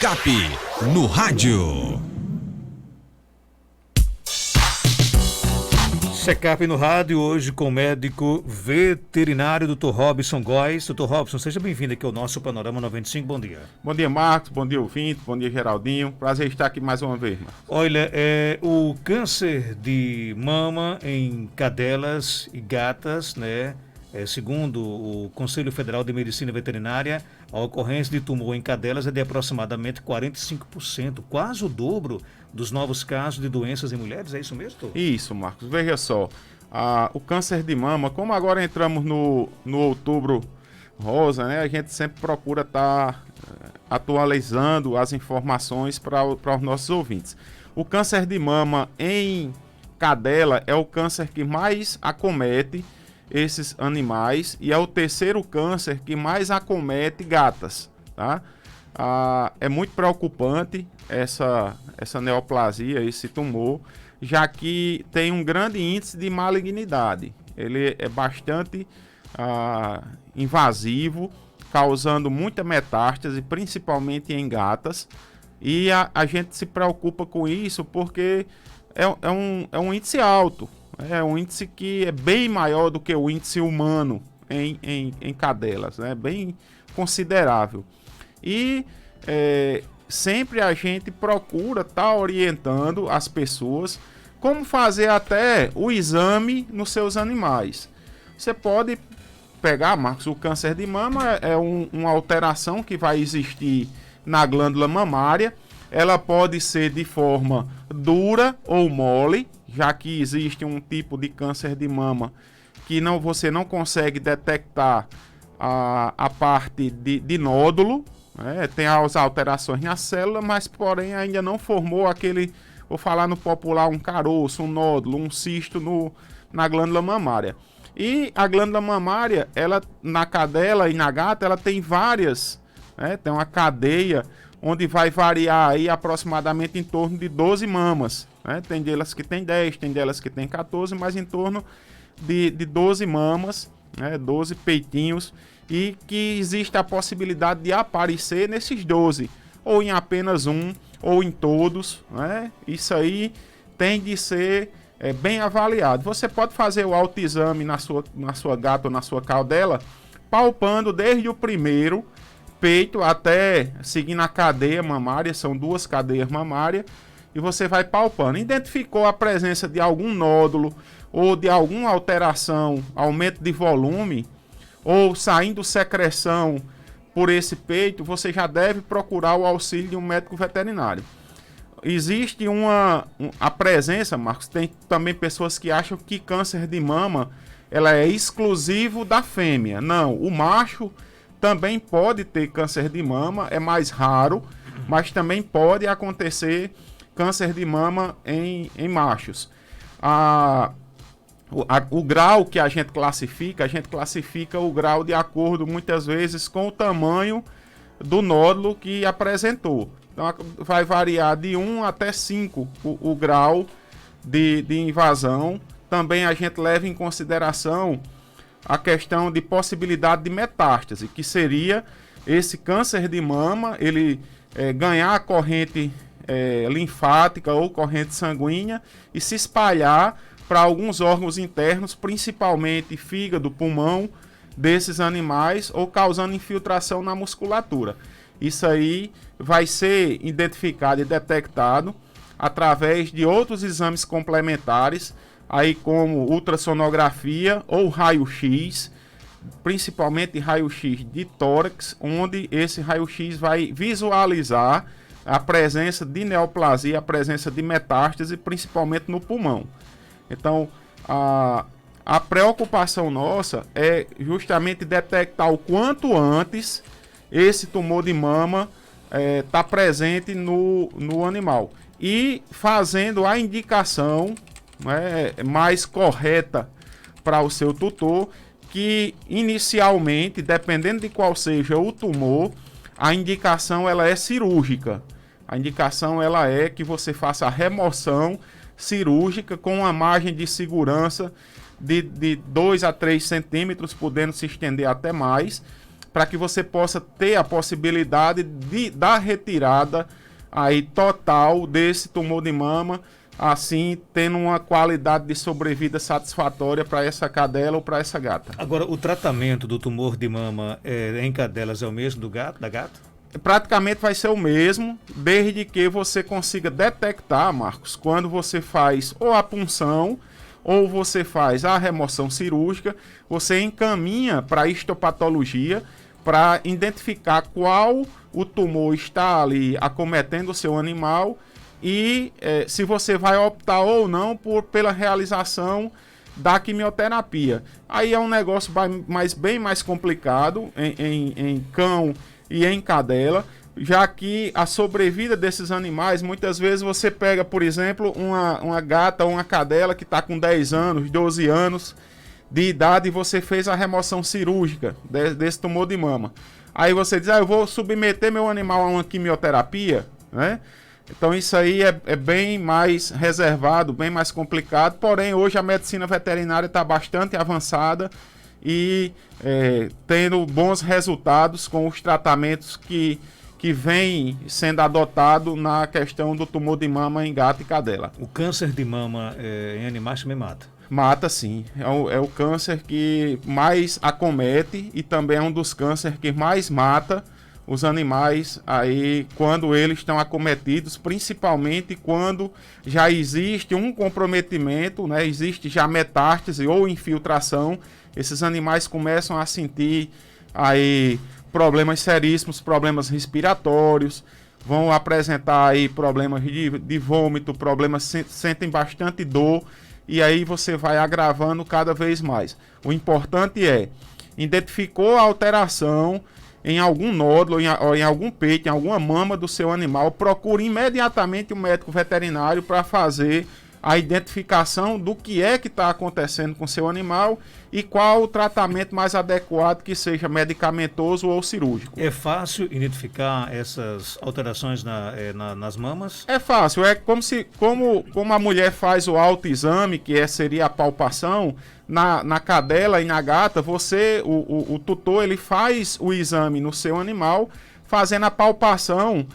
Cap no rádio. Check-up no rádio, hoje com o médico veterinário Dr. Robson Góes. Dr. Robson, seja bem-vindo aqui ao nosso Panorama 95, bom dia. Bom dia, Marcos, bom dia, ouvinte, bom dia, Geraldinho. Prazer estar aqui mais uma vez, Marcos. Olha, o câncer de mama em cadelas e gatas, né? Segundo o Conselho Federal de Medicina Veterinária, a ocorrência de tumor em cadelas é de aproximadamente 45%, quase o dobro dos novos casos de doenças em mulheres, é isso mesmo, doutor? Isso, Marcos. Veja só, o câncer de mama, como agora entramos no outubro rosa, né? A gente sempre procura estar atualizando as informações para os nossos ouvintes. O câncer de mama em cadela é o câncer que mais acomete esses animais e é o terceiro câncer que mais acomete gatas, tá? É muito preocupante essa neoplasia, esse tumor, já que tem um grande índice de malignidade. Ele é bastante invasivo, causando muita metástase, principalmente em gatas, e a gente se preocupa com isso porque é um índice alto. É um índice que é bem maior do que o índice humano em cadelas, né? Bem considerável. E sempre a gente procura estar orientando as pessoas como fazer até o exame nos seus animais. Você pode pegar, Marcos, o câncer de mama é uma alteração que vai existir na glândula mamária. Ela pode ser de forma dura ou mole, já que existe um tipo de câncer de mama que você não consegue detectar a parte de nódulo, né? Tem as alterações na célula, mas porém ainda não formou aquele, vou falar no popular, um caroço, um nódulo, um cisto na glândula mamária. E a glândula mamária, ela na cadela e na gata, ela tem várias, né? Tem uma cadeia onde vai variar aí aproximadamente em torno de 12 mamas, né? Tem delas que tem 10, tem delas que tem 14, mas em torno de 12 mamas, né? 12 peitinhos, e que existe a possibilidade de aparecer nesses 12, ou em apenas um, ou em todos, né? Isso aí tem de ser bem avaliado. Você pode fazer o autoexame na sua gata ou na sua cadela, palpando desde o primeiro peito até seguindo a cadeia mamária, são 2 cadeias mamárias, e você vai palpando. Identificou a presença de algum nódulo ou de alguma alteração, aumento de volume, ou saindo secreção por esse peito, você já deve procurar o auxílio de um médico veterinário. Existe a presença, Marcos, tem também pessoas que acham que câncer de mama ela é exclusivo da fêmea. Não, o macho também pode ter câncer de mama, é mais raro, mas também pode acontecer câncer de mama em machos. O grau que a gente classifica o grau de acordo muitas vezes com o tamanho do nódulo que apresentou. Então vai variar de 1 até 5 o grau de invasão. Também a gente leva em consideração a questão de possibilidade de metástase, que seria esse câncer de mama, ele ganhar a corrente linfática ou corrente sanguínea e se espalhar para alguns órgãos internos, principalmente fígado, pulmão desses animais, ou causando infiltração na musculatura. Isso aí vai ser identificado e detectado através de outros exames complementares, aí como ultrassonografia ou raio-x, principalmente raio-x de tórax, onde esse raio-x vai visualizar a presença de neoplasia, a presença de metástase, principalmente no pulmão. Então, a preocupação nossa é justamente detectar o quanto antes esse tumor de mama está presente no animal e fazendo a indicação mais correta para o seu tutor, que inicialmente, dependendo de qual seja o tumor, a indicação ela é cirúrgica. A indicação ela é que você faça a remoção cirúrgica com uma margem de segurança de 2 a 3 centímetros, podendo se estender até mais, para que você possa ter a possibilidade da retirada aí total desse tumor de mama, assim tendo uma qualidade de sobrevida satisfatória para essa cadela ou para essa gata. Agora, o tratamento do tumor de mama em cadelas é o mesmo da gata? Praticamente vai ser o mesmo, desde que você consiga detectar, Marcos, quando você faz ou a punção ou você faz a remoção cirúrgica, você encaminha para a histopatologia para identificar qual o tumor está ali acometendo o seu animal e se você vai optar ou não pela realização da quimioterapia. Aí é um negócio bem mais complicado em cão e em cadela, já que a sobrevida desses animais, muitas vezes você pega, por exemplo, uma gata ou uma cadela que está com 10 anos, 12 anos de idade e você fez a remoção cirúrgica desse tumor de mama. Aí você diz, eu vou submeter meu animal a uma quimioterapia, né? Então isso aí é bem mais reservado, bem mais complicado, porém hoje a medicina veterinária está bastante avançada e tendo bons resultados com os tratamentos que vêm sendo adotados na questão do tumor de mama em gato e cadela. O câncer de mama em animais também mata? Mata sim, é o câncer que mais acomete e também é um dos cânceres que mais mata os animais aí quando eles estão acometidos, principalmente quando já existe um comprometimento, né? Existe já metástase ou infiltração, esses animais começam a sentir aí problemas seríssimos, problemas respiratórios, vão apresentar aí problemas de vômito, sentem bastante dor e aí você vai agravando cada vez mais. O importante identificou a alteração em algum nódulo, em algum peito, em alguma mama do seu animal, procure imediatamente o médico veterinário para fazer a identificação do que está acontecendo com o seu animal e qual o tratamento mais adequado, que seja medicamentoso ou cirúrgico. É fácil identificar essas alterações nas mamas? É fácil, como a mulher faz o autoexame, que seria a palpação, na cadela e na gata, o tutor ele faz o exame no seu animal, fazendo a palpação,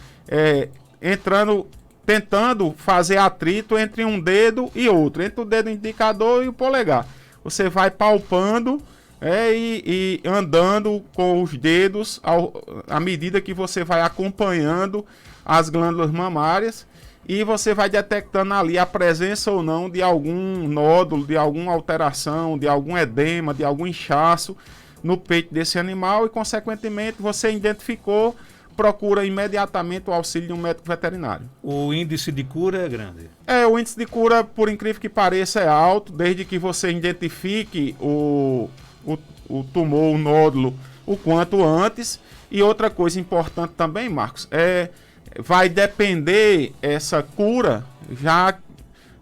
tentando fazer atrito entre um dedo e outro, entre o dedo indicador e o polegar. Você vai palpando e andando com os dedos à medida que você vai acompanhando as glândulas mamárias e você vai detectando ali a presença ou não de algum nódulo, de alguma alteração, de algum edema, de algum inchaço no peito desse animal e, consequentemente, você identificou, procura imediatamente o auxílio de um médico veterinário. O índice de cura é grande? O índice de cura, por incrível que pareça, é alto, desde que você identifique o tumor, o nódulo, o quanto antes. E outra coisa importante também, Marcos, vai depender essa cura já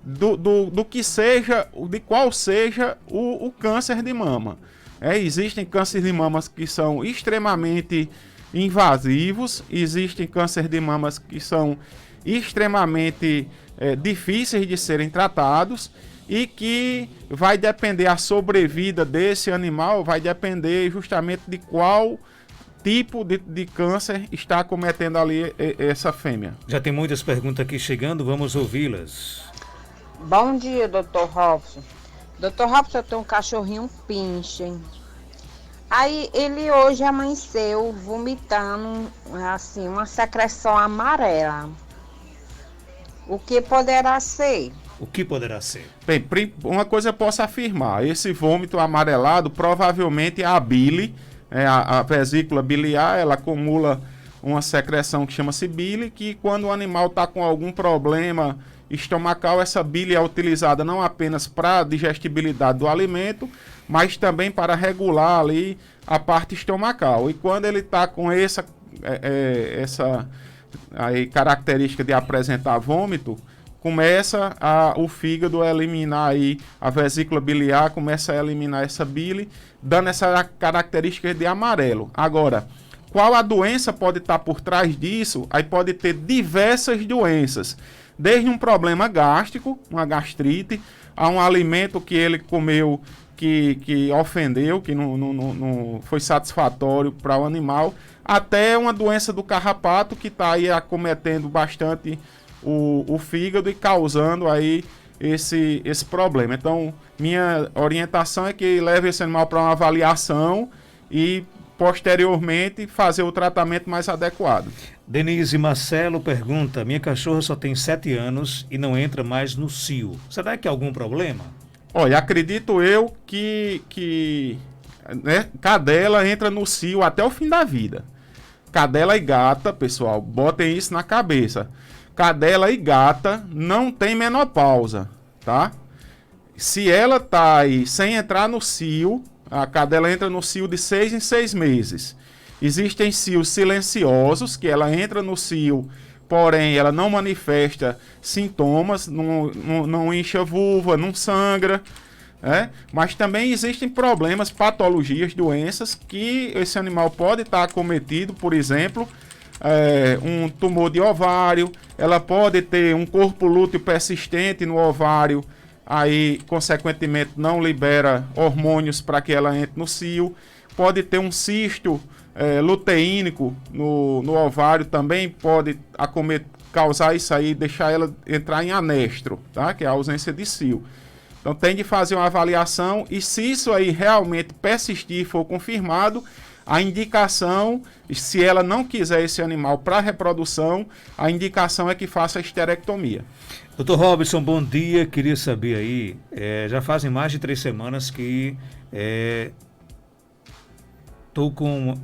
do que seja, de qual seja o câncer de mama. Existem cânceres de mamas que são extremamente invasivos, existem cânceres de mamas que são extremamente difíceis de serem tratados e que vai depender a sobrevida desse animal, vai depender justamente de qual tipo de câncer está acometendo ali essa fêmea. Já tem muitas perguntas aqui chegando, vamos ouvi-las. Bom dia, Dr. Robson. Dr. Robson, eu tenho um cachorrinho pinche. Aí ele hoje amanheceu vomitando assim, uma secreção amarela. O que poderá ser? O que poderá ser? Bem, uma coisa eu posso afirmar, esse vômito amarelado provavelmente é a bile, a vesícula biliar, ela acumula uma secreção que chama-se bile, que quando o animal está com algum problema estomacal, essa bile é utilizada não apenas para a digestibilidade do alimento, mas também para regular ali a parte estomacal. E quando ele está com essa aí, característica de apresentar vômito, começa o fígado a eliminar aí, a vesícula biliar começa a eliminar essa bile, dando essa característica de amarelo. Agora, qual a doença pode estar por trás disso? Aí pode ter diversas doenças, desde um problema gástrico, uma gastrite, a um alimento que ele comeu que ofendeu, que não foi satisfatório para o animal, até uma doença do carrapato que está aí acometendo bastante o fígado e causando aí esse problema. Então, minha orientação é que leve esse animal para uma avaliação e posteriormente fazer o tratamento mais adequado. Denise Marcelo pergunta: minha cachorra só tem 7 anos e não entra mais no cio. Será que há algum problema? Olha, acredito eu que né, cadela entra no cio até o fim da vida. Cadela e gata, pessoal, botem isso na cabeça. Cadela e gata não tem menopausa, tá? Se ela tá aí sem entrar no cio, a cadela entra no cio de 6 em 6 meses. Existem cios silenciosos, que ela entra no cio, porém ela não manifesta sintomas, não incha a vulva, não sangra, né? Mas também existem problemas, patologias, doenças que esse animal pode estar acometido, por exemplo, um tumor de ovário, ela pode ter um corpo lúteo persistente no ovário, aí consequentemente não libera hormônios para que ela entre no cio, pode ter um cisto luteínico no ovário, também pode causar isso aí, deixar ela entrar em anestro, tá? Que é a ausência de cio. Então tem de fazer uma avaliação e se isso aí realmente persistir e for confirmado, a indicação, se ela não quiser esse animal para reprodução, a indicação é que faça a esterectomia. Dr. Robson, bom dia. Queria saber aí, já fazem mais de 3 semanas que estou com...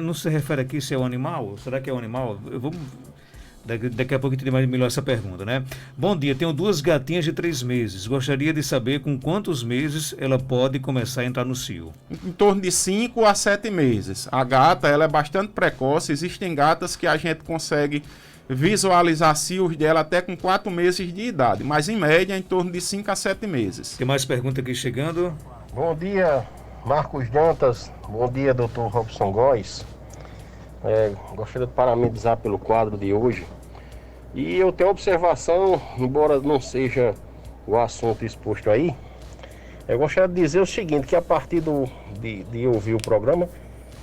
Não se refere aqui se é um animal? Será que é um animal? Daqui a pouco eu entendi melhor essa pergunta, né? Bom dia, tenho 2 gatinhas de 3 meses. Gostaria de saber com quantos meses ela pode começar a entrar no cio. Em torno de 5 a 7 meses. A gata, ela é bastante precoce. Existem gatas que a gente consegue visualizar cios dela até com 4 meses de idade. Mas em média, em torno de 5 a 7 meses. Tem mais pergunta aqui chegando? Bom dia, Marcos Dantas. Bom dia, Dr. Robson Góes. Gostaria de parabenizar pelo quadro de hoje. E eu tenho observação, embora não seja o assunto exposto aí, eu gostaria de dizer o seguinte, que a partir de ouvir o programa,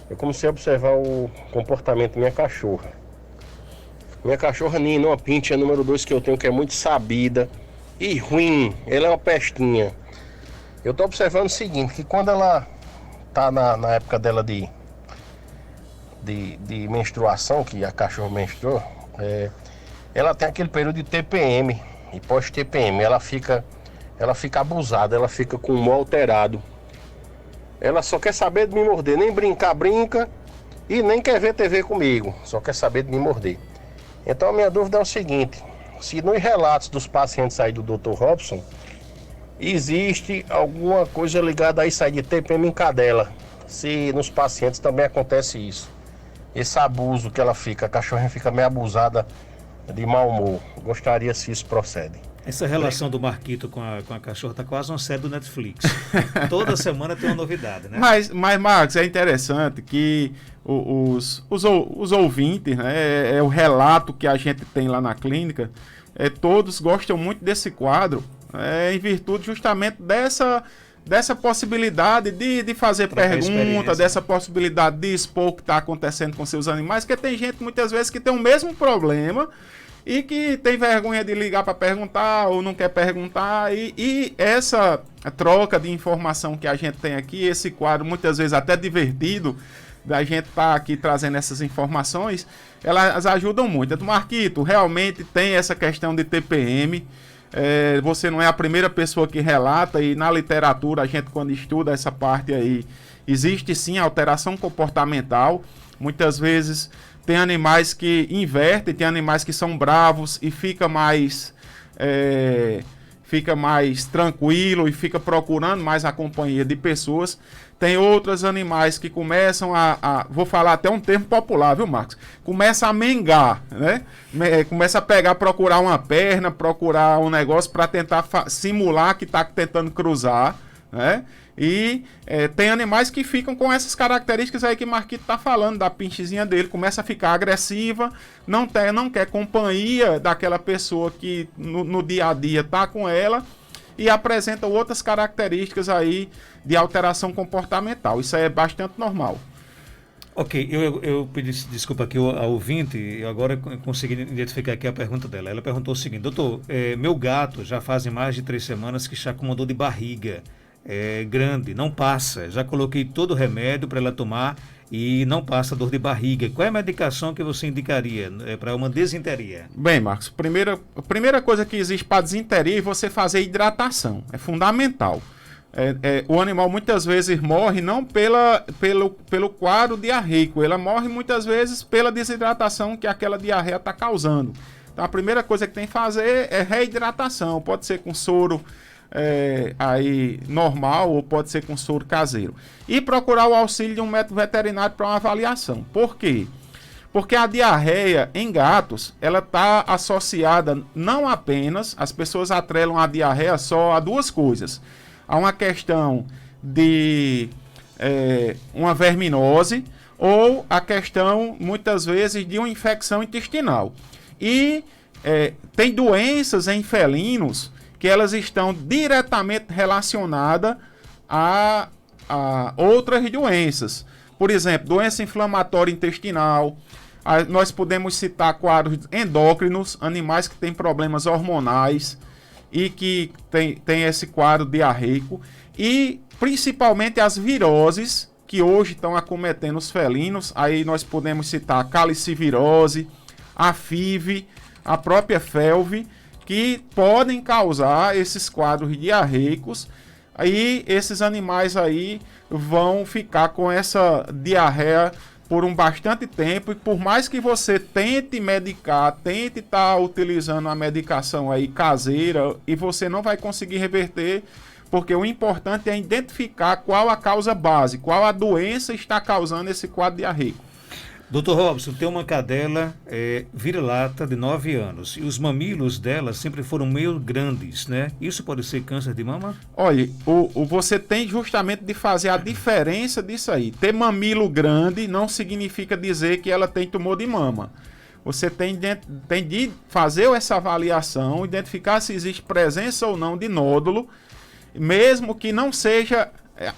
eu comecei a observar o comportamento da minha cachorra. Minha cachorra Nina, uma pincher número 2 que eu tenho, que é muito sabida e ruim, ela é uma pestinha. Eu estou observando o seguinte, que quando ela está na época dela de menstruação, que a cachorra menstrua, ela tem aquele período de TPM e pós-TPM, ela fica abusada, ela fica com o humor alterado. Ela só quer saber de me morder, nem brincar, brinca, e nem quer ver TV comigo, só quer saber de me morder. Então a minha dúvida é o seguinte, se nos relatos dos pacientes aí do Dr. Robson, existe alguma coisa ligada a isso aí de TPM em cadela, se nos pacientes também acontece isso. Esse abuso que ela fica, a cachorrinha fica meio abusada de mau humor. Gostaria se isso procede. Essa relação do Marquito com a cachorra tá quase uma série do Netflix. Toda semana tem uma novidade, né? Mas Marcos, é interessante que os ouvintes, né, o relato que a gente tem lá na clínica, todos gostam muito desse quadro, em virtude justamente dessa possibilidade de fazer pergunta, dessa possibilidade de expor o que está acontecendo com seus animais, porque tem gente muitas vezes que tem o mesmo problema e que tem vergonha de ligar para perguntar ou não quer perguntar, e essa troca de informação que a gente tem aqui, esse quadro muitas vezes até divertido, da gente estar aqui trazendo essas informações, elas ajudam muito. Então, Marquito, realmente tem essa questão de TPM, você não é a primeira pessoa que relata, e na literatura a gente, quando estuda essa parte aí, existe sim alteração comportamental. Muitas vezes tem animais que invertem, tem animais que são bravos e fica mais tranquilo e fica procurando mais a companhia de pessoas. Tem outros animais que começam vou falar até um termo popular, viu, Marcos? Começa a mengar, né? Começa a procurar uma perna, procurar um negócio para tentar simular que está tentando cruzar, né? E tem animais que ficam com essas características aí que o Marquito está falando, da pinchezinha dele, começa a ficar agressiva, não quer companhia daquela pessoa que no dia a dia está com ela, e apresentam outras características aí de alteração comportamental. Isso é bastante normal. Ok, eu pedi desculpa aqui ao ouvinte, e agora eu consegui identificar aqui a pergunta dela. Ela perguntou o seguinte: doutor, meu gato já fazem mais de 3 semanas que está com uma dor de barriga grande, não passa. Já coloquei todo o remédio para ela tomar e não passa dor de barriga. Qual é a medicação que você indicaria para uma desinteria? Bem, Marcos, a primeira coisa que existe para desinteria é você fazer hidratação. É fundamental. O animal muitas vezes morre não pelo quadro diarreico, ela morre muitas vezes pela desidratação que aquela diarreia está causando. Então a primeira coisa que tem que fazer é reidratação, pode ser com soro aí normal ou pode ser com soro caseiro. E procurar o auxílio de um médico veterinário para uma avaliação. Por quê? Porque a diarreia em gatos, ela está associada não apenas, as pessoas atrelam a diarreia só a 2 coisas. Há uma questão de uma verminose ou a questão, muitas vezes, de uma infecção intestinal. E tem doenças em felinos que elas estão diretamente relacionadas a outras doenças. Por exemplo, doença inflamatória intestinal. Nós podemos citar quadros endócrinos, animais que têm problemas hormonais e que tem esse quadro diarreico, e principalmente as viroses que hoje estão acometendo os felinos. Aí nós podemos citar a calicivirose, a FIV, a própria FeLV, que podem causar esses quadros diarreicos. Aí esses animais aí vão ficar com essa diarreia por um bastante tempo, e por mais que você tente medicar, tente estar utilizando a medicação aí caseira, e você não vai conseguir reverter, porque o importante é identificar qual a causa base, qual a doença está causando esse quadro diarreico. Dr. Robson, tem uma cadela vira-lata de 9 anos e os mamilos dela sempre foram meio grandes, né? Isso pode ser câncer de mama? Olha, você tem justamente de fazer a diferença disso aí. Ter mamilo grande não significa dizer que ela tem tumor de mama. Você tem de fazer essa avaliação, identificar se existe presença ou não de nódulo, mesmo que não seja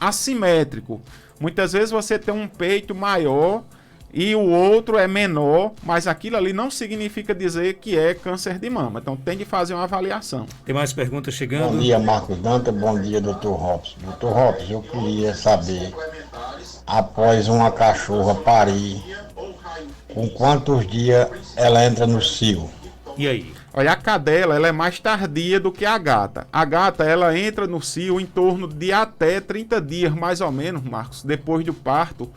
assimétrico. Muitas vezes você tem um peito maior e o outro é menor, mas aquilo ali não significa dizer que é câncer de mama. Então tem de fazer uma avaliação. Tem mais perguntas chegando? Bom dia, Marcos Danta. Bom dia, Dr. Robson. Dr. Robson, eu queria saber, após uma cachorra parir, com quantos dias ela entra no cio? E aí? Olha, a cadela ela é mais tardia do que a gata. A gata ela entra no cio em torno de até 30 dias, mais ou menos, Marcos, depois do parto.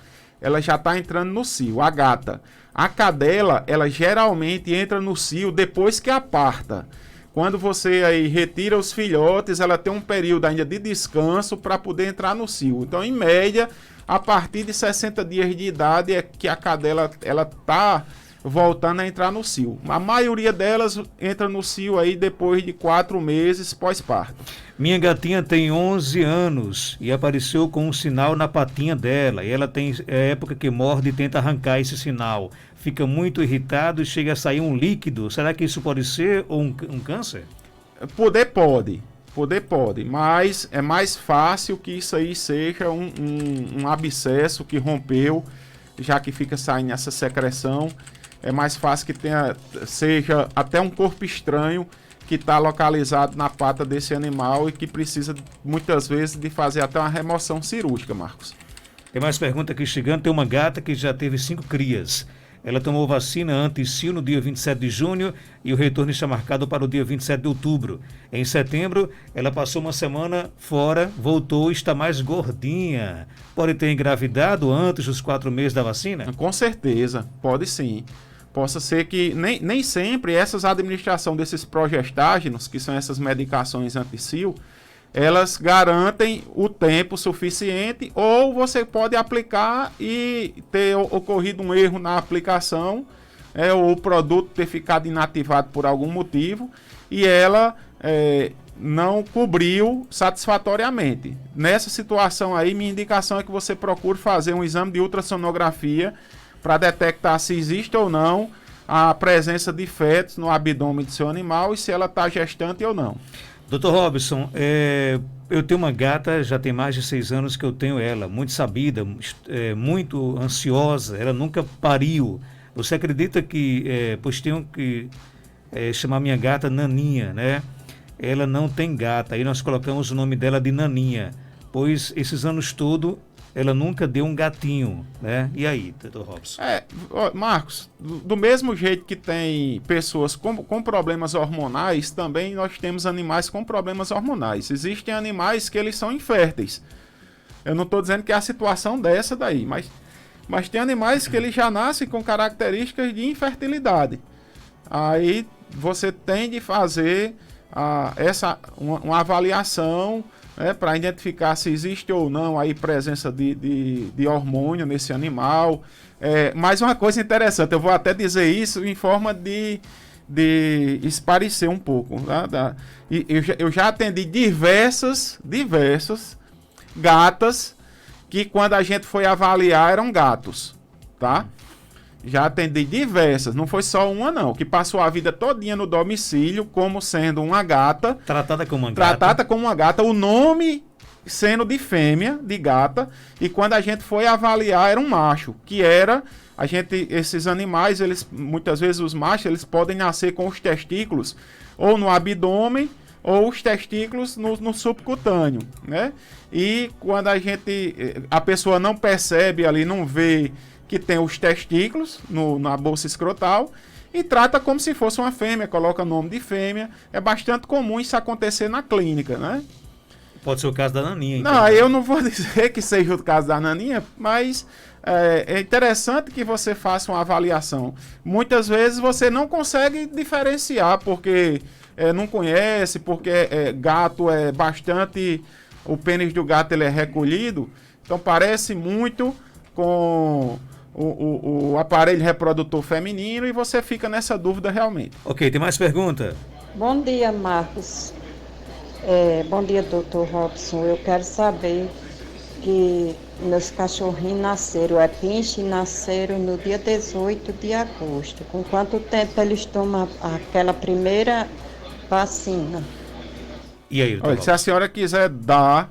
Ela já está entrando no cio, a gata. A cadela, ela geralmente entra no cio depois que aparta. Quando você aí retira os filhotes, ela tem um período ainda de descanso para poder entrar no cio. Então, em média, a partir de 60 dias de idade é que a cadela ela está voltando a entrar no cio. A maioria delas entra no cio aí depois de 4 meses pós-parto. Minha gatinha tem 11 anos e apareceu com um sinal na patinha dela. E ela tem época que morde e tenta arrancar esse sinal. Fica muito irritado e chega a sair um líquido. Será que isso pode ser um câncer? Poder pode, mas é mais fácil que isso aí seja um abscesso que rompeu, já que fica saindo essa secreção. É mais fácil que seja até um corpo estranho que está localizado na pata desse animal e que precisa muitas vezes de fazer até uma remoção cirúrgica, Marcos. Tem mais pergunta aqui chegando. Tem uma gata que já teve 5 crias. Ela tomou vacina anti-cio no dia 27 de junho e o retorno está marcado para o dia 27 de outubro. Em setembro, ela passou uma semana fora, voltou e está mais gordinha. Pode ter engravidado antes dos 4 meses da vacina? Com certeza, pode sim. Possa ser que nem sempre essas administrações desses progestágenos, que são essas medicações anti-cio, elas garantem o tempo suficiente, ou você pode aplicar e ter ocorrido um erro na aplicação, ou o produto ter ficado inativado por algum motivo, e ela não cobriu satisfatoriamente. Nessa situação aí, minha indicação é que você procure fazer um exame de ultrassonografia para detectar se existe ou não a presença de fetos no abdômen do seu animal e se ela está gestante ou não. Doutor Robson, eu tenho uma gata, já tem mais de 6 anos que eu tenho ela, muito sabida, muito ansiosa, ela nunca pariu. Você acredita que, pois tenho que chamar minha gata Naninha, né? Ela não tem gata, aí nós colocamos o nome dela de Naninha, pois esses anos todos ela nunca deu um gatinho, né? E aí, doutor Robson? Marcos, do mesmo jeito que tem pessoas com problemas hormonais, também nós temos animais com problemas hormonais. Existem animais que eles são inférteis. Eu não estou dizendo que é a situação dessa daí, mas tem animais que eles já nascem com características de infertilidade. Aí você tem de fazer uma avaliação, para identificar se existe ou não aí presença de hormônio nesse animal. Mas uma coisa interessante, eu vou até dizer isso em forma de esparecer um pouco. Tá? Eu já atendi diversas gatas que quando a gente foi avaliar eram gatos, tá? Já atendi diversas, não foi só uma não, que passou a vida todinha no domicílio como sendo uma gata. Tratada como uma gata. Tratada como uma gata, o nome sendo de fêmea, de gata, e quando a gente foi avaliar era um macho, esses animais, eles muitas vezes os machos, eles podem nascer com os testículos ou no abdômen ou os testículos no subcutâneo, né? E quando a pessoa não percebe ali, não vê que tem os testículos na bolsa escrotal e trata como se fosse uma fêmea, coloca nome de fêmea. É bastante comum isso acontecer na clínica, né? Pode ser o caso da Naninha, então. Não, eu não vou dizer que seja o caso da Naninha, mas é interessante que você faça uma avaliação. Muitas vezes você não consegue diferenciar porque não conhece, porque gato é bastante... O pênis do gato ele é recolhido, então parece muito com o aparelho reprodutor feminino e você fica nessa dúvida realmente. Ok, tem mais pergunta? Bom dia, Marcos. Bom dia, doutor Robson. Eu quero saber que meus cachorrinhos nasceram, pinche, nasceram no dia 18 de agosto. Com quanto tempo eles tomam aquela primeira vacina? E aí, doutor? Olha, se a senhora quiser dar,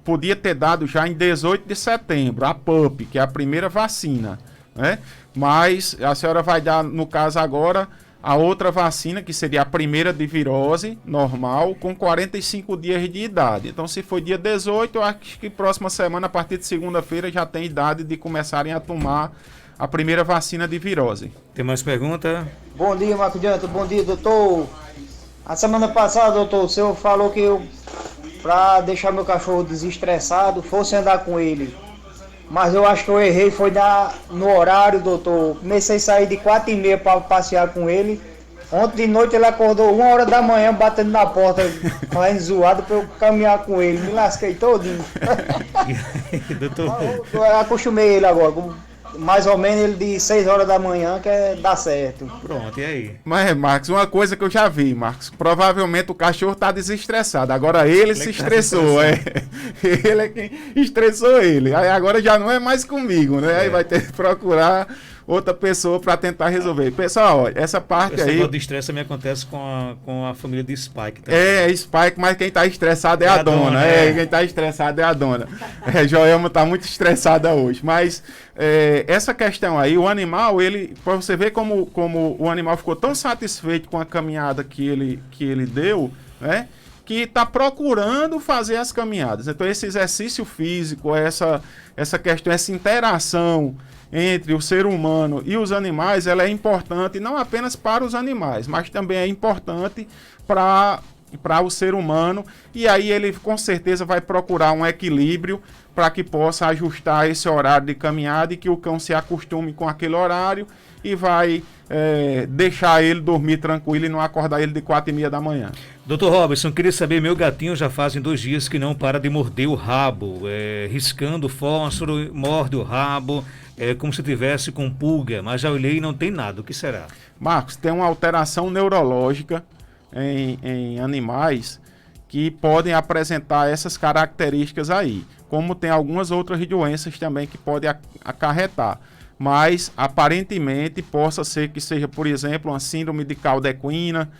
podia ter dado já em 18 de setembro, a PUP, que é a primeira vacina, né? Mas a senhora vai dar, no caso agora, a outra vacina, que seria a primeira de virose normal, com 45 dias de idade. Então, se for dia 18, eu acho que próxima semana, a partir de segunda-feira, já tem idade de começarem a tomar a primeira vacina de virose. Tem mais pergunta? Bom dia, Marco Diante. Bom dia, doutor. A semana passada, doutor, o senhor falou que pra deixar meu cachorro desestressado, fosse andar com ele. Mas eu acho que eu errei, foi no horário, doutor. Comecei a sair de 4h30 para passear com ele. Ontem de noite ele acordou 1h da manhã, batendo na porta, falando zoado para eu caminhar com ele. Me lasquei todinho. Doutor? Eu acostumei ele agora. Mais ou menos ele de 6h da manhã que dá certo. Pronto, e aí? Mas, Marcos, uma coisa que eu já vi, Marcos, provavelmente o cachorro tá desestressado. Agora ele se estressou, Ele é quem estressou ele. Aí agora já não é mais comigo, né? Aí vai ter que procurar outra pessoa para tentar resolver. Pessoal, olha, essa parte Esse aí... negócio de estresse também acontece com a família de Spike também. Spike, mas quem tá estressado é a dona. Quem tá estressado é a dona. Joelma tá muito estressada hoje. Mas essa questão aí, o animal, para você ver como o animal ficou tão satisfeito com a caminhada que ele deu, né? Que está procurando fazer as caminhadas. Então, esse exercício físico, essa questão, essa interação entre o ser humano e os animais, ela é importante não apenas para os animais, mas também é importante para o ser humano, e aí ele com certeza vai procurar um equilíbrio para que possa ajustar esse horário de caminhada e que o cão se acostume com aquele horário e vai deixar ele dormir tranquilo e não acordar ele de 4h30 da manhã. Doutor Robson, queria saber, meu gatinho já fazem 2 dias que não para de morder o rabo, riscando fósforo, morde o rabo, como se tivesse com pulga, mas já olhei e não tem nada, o que será? Marcos, tem uma alteração neurológica em animais que podem apresentar essas características aí, como tem algumas outras doenças também que podem acarretar. mas aparentemente possa ser que seja, por exemplo, uma síndrome de cauda equina,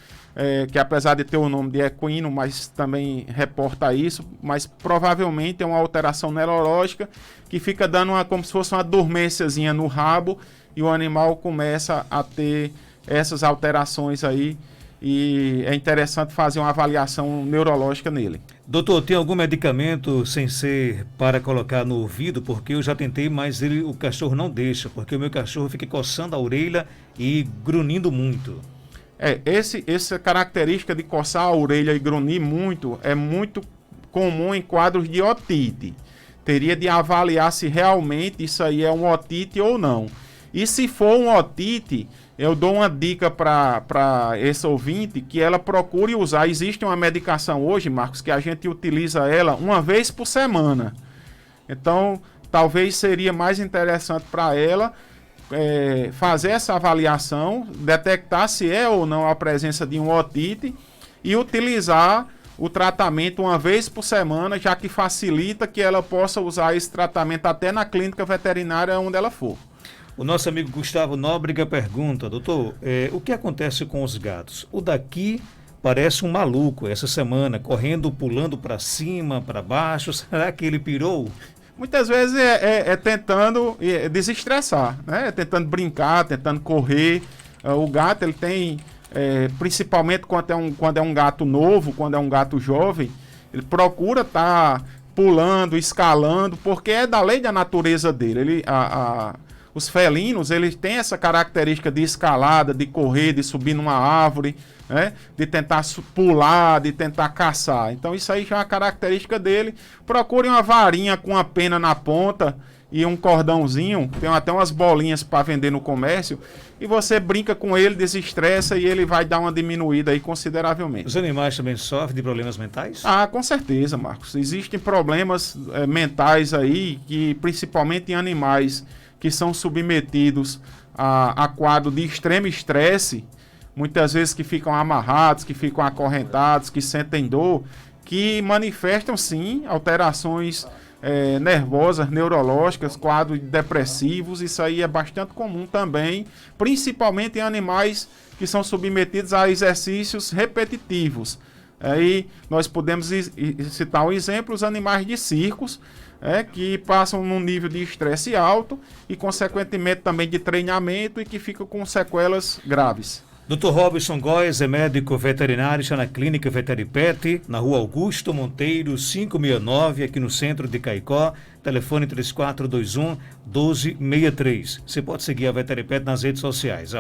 que apesar de ter o nome de equino, mas também reporta isso, mas provavelmente é uma alteração neurológica que fica dando como se fosse uma dormênciazinha no rabo e o animal começa a ter essas alterações aí e é interessante fazer uma avaliação neurológica nele. Doutor, tem algum medicamento sem ser para colocar no ouvido? Porque eu já tentei, mas o cachorro não deixa, porque o meu cachorro fica coçando a orelha e grunhindo muito. Essa característica de coçar a orelha e grunhir muito é muito comum em quadros de otite. Teria de avaliar se realmente isso aí é um otite ou não. E se for um otite, eu dou uma dica para esse ouvinte que ela procure usar. Existe uma medicação hoje, Marcos, que a gente utiliza ela uma vez por semana. Então, talvez seria mais interessante para ela fazer essa avaliação, detectar se é ou não a presença de um otite e utilizar o tratamento uma vez por semana, já que facilita que ela possa usar esse tratamento até na clínica veterinária onde ela for. O nosso amigo Gustavo Nóbrega pergunta, doutor, o que acontece com os gatos? O daqui parece um maluco essa semana, correndo, pulando para cima, para baixo, será que ele pirou? Muitas vezes tentando desestressar, né? Tentando brincar, tentando correr. O gato, ele tem, principalmente quando é um gato novo, quando é um gato jovem, ele procura estar pulando, escalando, porque é da lei da natureza dele. Os felinos, eles têm essa característica de escalada, de correr, de subir numa árvore, né? De tentar pular, de tentar caçar. Então isso aí já é uma característica dele. Procure uma varinha com uma pena na ponta e um cordãozinho, tem até umas bolinhas para vender no comércio, e você brinca com ele, desestressa e ele vai dar uma diminuída aí consideravelmente. Os animais também sofrem de problemas mentais? Com certeza, Marcos. Existem problemas mentais aí, que principalmente em animais que são submetidos a quadro de extremo estresse, muitas vezes que ficam amarrados, que ficam acorrentados, que sentem dor, que manifestam sim alterações nervosas, neurológicas, quadros depressivos. Isso aí é bastante comum também, principalmente em animais que são submetidos a exercícios repetitivos. Aí nós podemos citar um exemplo, os animais de circos, que passam num nível de estresse alto e, consequentemente, também de treinamento e que ficam com sequelas graves. Dr. Robson Góes é médico veterinário, está na Clínica Veteripet, na Rua Augusto Monteiro, 569, aqui no centro de Caicó, telefone 3421-1263. Você pode seguir a Veteripet nas redes sociais,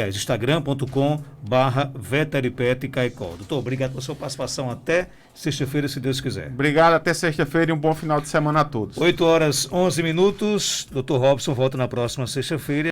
instagram.com/Veteripet Caicó. Doutor, obrigado pela sua participação. Até sexta-feira, se Deus quiser. Obrigado, até sexta-feira e um bom final de semana a todos. 8h11. Dr. Robson volta na próxima sexta-feira.